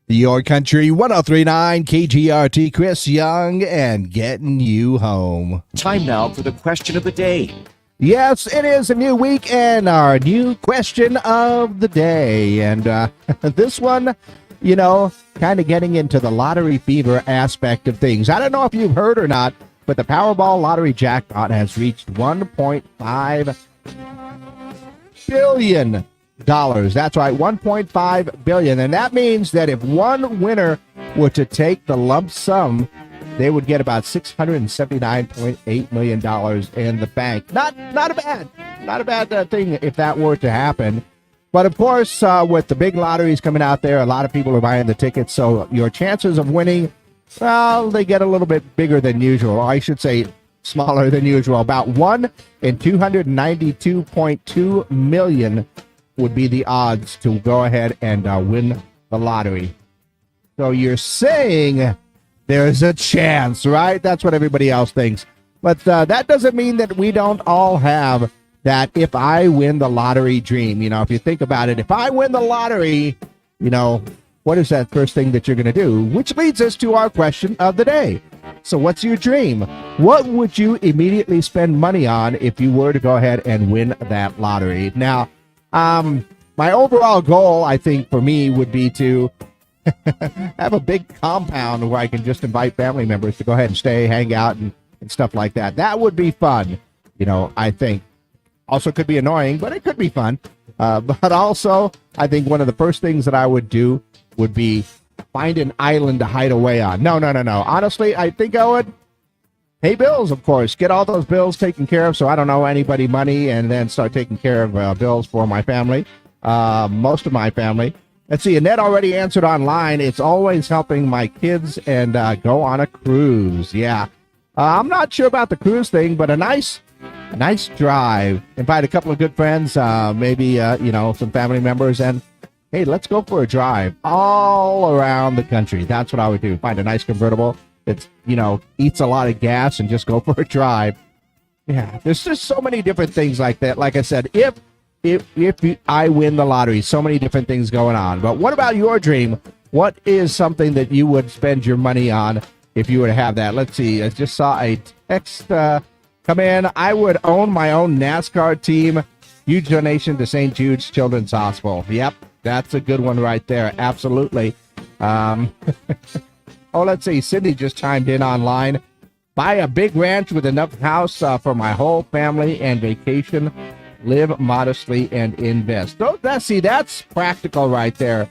Your Country 1039 KGRT, Chris Young, and getting you home. Time now for the question of the day. Yes, it is a new week and our new question of the day. And this one, kind of getting into the lottery fever aspect of things. I don't know if you've heard or not, but the Powerball lottery jackpot has reached $1.5 billion. That's right, $1.5 billion. And that means that if one winner were to take the lump sum, they would get about $679.8 million in the bank. Not a bad thing if that were to happen. But of course, with the big lotteries coming out there, a lot of people are buying the tickets. So your chances of winning, well, they get a little bit bigger than usual. Or I should say smaller than usual. About 1 in 292.2 million would be the odds to go ahead and win the lottery. So you're saying there's a chance, right? That's what everybody else thinks. But that doesn't mean that we don't all have that if I win the lottery dream. If you think about it, if I win the lottery, what is that first thing that you're going to do? Which leads us to our question of the day. So what's your dream? What would you immediately spend money on if you were to go ahead and win that lottery? Now, my overall goal, I think, for me would be to have a big compound where I can just invite family members to go ahead and stay, hang out, and stuff like that. That would be fun, I think. Also could be annoying, but it could be fun. But also, I think one of the first things that I would do would be find an island to hide away on. No. Honestly, I think I would pay bills, of course. Get all those bills taken care of so I don't owe anybody money, and then start taking care of bills for my family, most of my family. Let's see, Annette already answered online. It's always helping my kids and go on a cruise. Yeah. I'm not sure about the cruise thing, but a nice drive. Invite a couple of good friends, maybe, some family members, and hey, let's go for a drive all around the country. That's what I would do. Find a nice convertible that, eats a lot of gas and just go for a drive. Yeah, there's just so many different things like that. Like I said, if I win the lottery, so many different things going on. But what about your dream? What is something that you would spend your money on if you were to have that? Let's see. I just saw a text come in. I would own my own NASCAR team. Huge donation to St. Jude's Children's Hospital. Yep, that's a good one right there. Absolutely. Let's see. Cindy just chimed in online. Buy a big ranch with enough house for my whole family and vacation. Live modestly and invest. That's practical right there.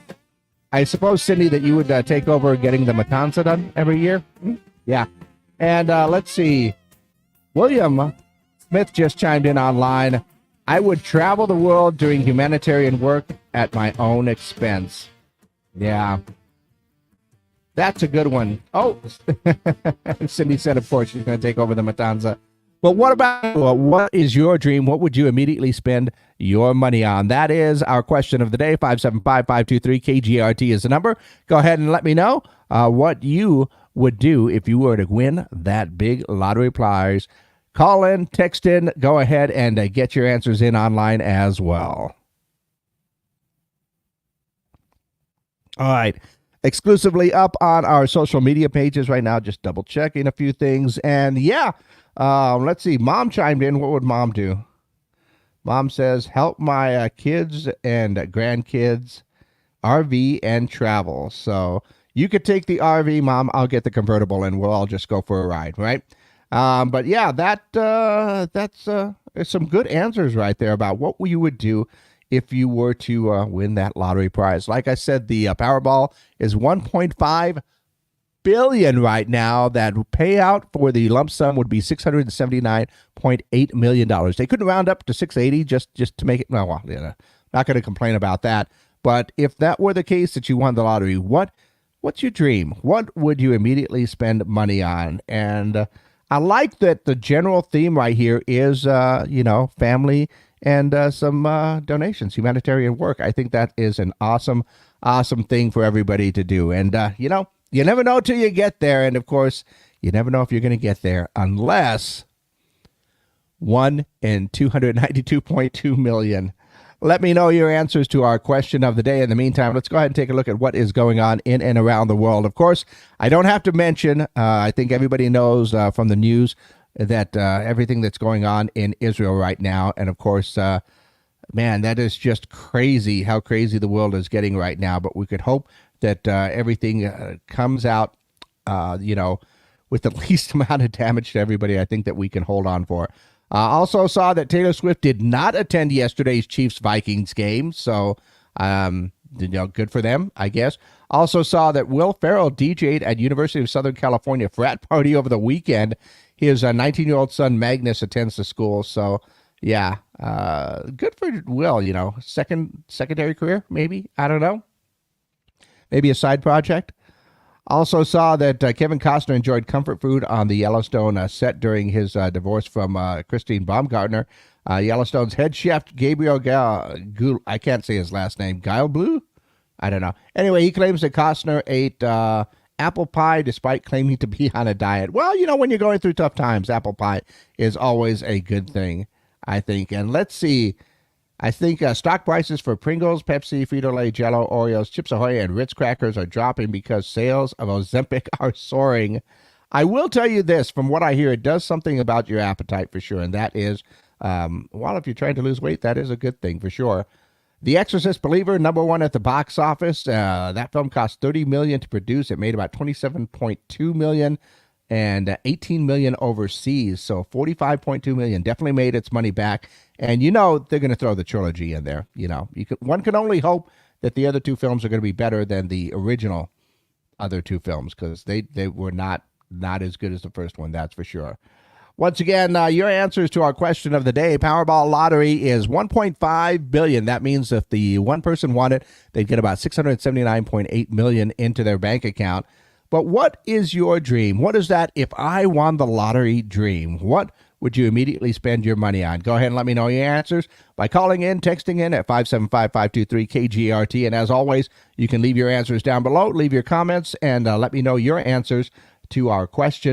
I suppose, Cindy, that you would take over getting the Matanza done every year? Yeah. And let's see. William Smith just chimed in online. I would travel the world doing humanitarian work at my own expense. Yeah. That's a good one. Oh, Cindy said, of course, she's going to take over the Matanza. But what is your dream? What would you immediately spend your money on? That is our question of the day. 575-523 KGRT is the number. Go ahead and let me know what you would do if you were to win that big lottery prize. Call in, text in, go ahead and get your answers in online as well. All right. Exclusively up on our social media pages right now, just double checking a few things. And yeah, let's see. Mom chimed in. What would Mom do? Mom says, help my kids and grandkids RV and travel. So you could take the RV, Mom. I'll get the convertible and we'll all just go for a ride, right? But yeah, that's some good answers right there about what you would do if you were to win that lottery prize. Like I said, the Powerball is $1.5 billion right now. That payout for the lump sum would be $679.8 million. They couldn't round up to 680 just to make it. No, well, not going to complain about that. But if that were the case that you won the lottery, what's your dream? What would you immediately spend money on? And I like that the general theme right here is, family and some donations, humanitarian work. I think that is an awesome thing for everybody to do. And, you never know till you get there. And, of course, you never know if you're going to get there unless 1 in 292.2 million. Let me know your answers to our question of the day. In the meantime, let's go ahead and take a look at what is going on in and around the world. Of course, I don't have to mention, I think everybody knows from the news that everything that's going on in Israel right now. And of course, man, that is just crazy how crazy the world is getting right now. But we could hope that everything comes out, with the least amount of damage to everybody. I think that we can hold on for. Also saw that Taylor Swift did not attend yesterday's Chiefs-Vikings game, so good for them, I guess. Also saw that Will Ferrell DJ'd at University of Southern California frat party over the weekend. His 19-year-old son Magnus attends the school, so yeah, good for Will. Secondary career, maybe, I don't know, maybe a side project. Also saw that Kevin Costner enjoyed comfort food on the Yellowstone set during his divorce from Christine Baumgartner. Yellowstone's head chef, Gabriel I can't say his last name, Guilbleu? I don't know. Anyway, he claims that Costner ate apple pie despite claiming to be on a diet. Well, when you're going through tough times, apple pie is always a good thing, I think. And let's see. I think stock prices for Pringles, Pepsi, Frito-Lay, Jell-O, Oreos, Chips Ahoy, and Ritz crackers are dropping because sales of Ozempic are soaring. I will tell you this, from what I hear, it does something about your appetite for sure, and that is, if you're trying to lose weight, that is a good thing for sure. The Exorcist Believer, #1 at the box office. That film cost $30 million to produce. It made about $27.2 million. And $18 million overseas, so $45.2 million. Definitely made its money back. And they're going to throw the trilogy in there. One can only hope that the other two films are going to be better than the original other two films, because they were not as good as the first one, that's for sure. Once again, your answers to our question of the day. Powerball lottery is $1.5 billion. That means if the one person won it, they'd get about $679.8 million into their bank account. But what is your dream? What is that if I won the lottery dream? What would you immediately spend your money on? Go ahead and let me know your answers by calling in, texting in at 575-523-KGRT. And as always, you can leave your answers down below. Leave your comments and let me know your answers to our question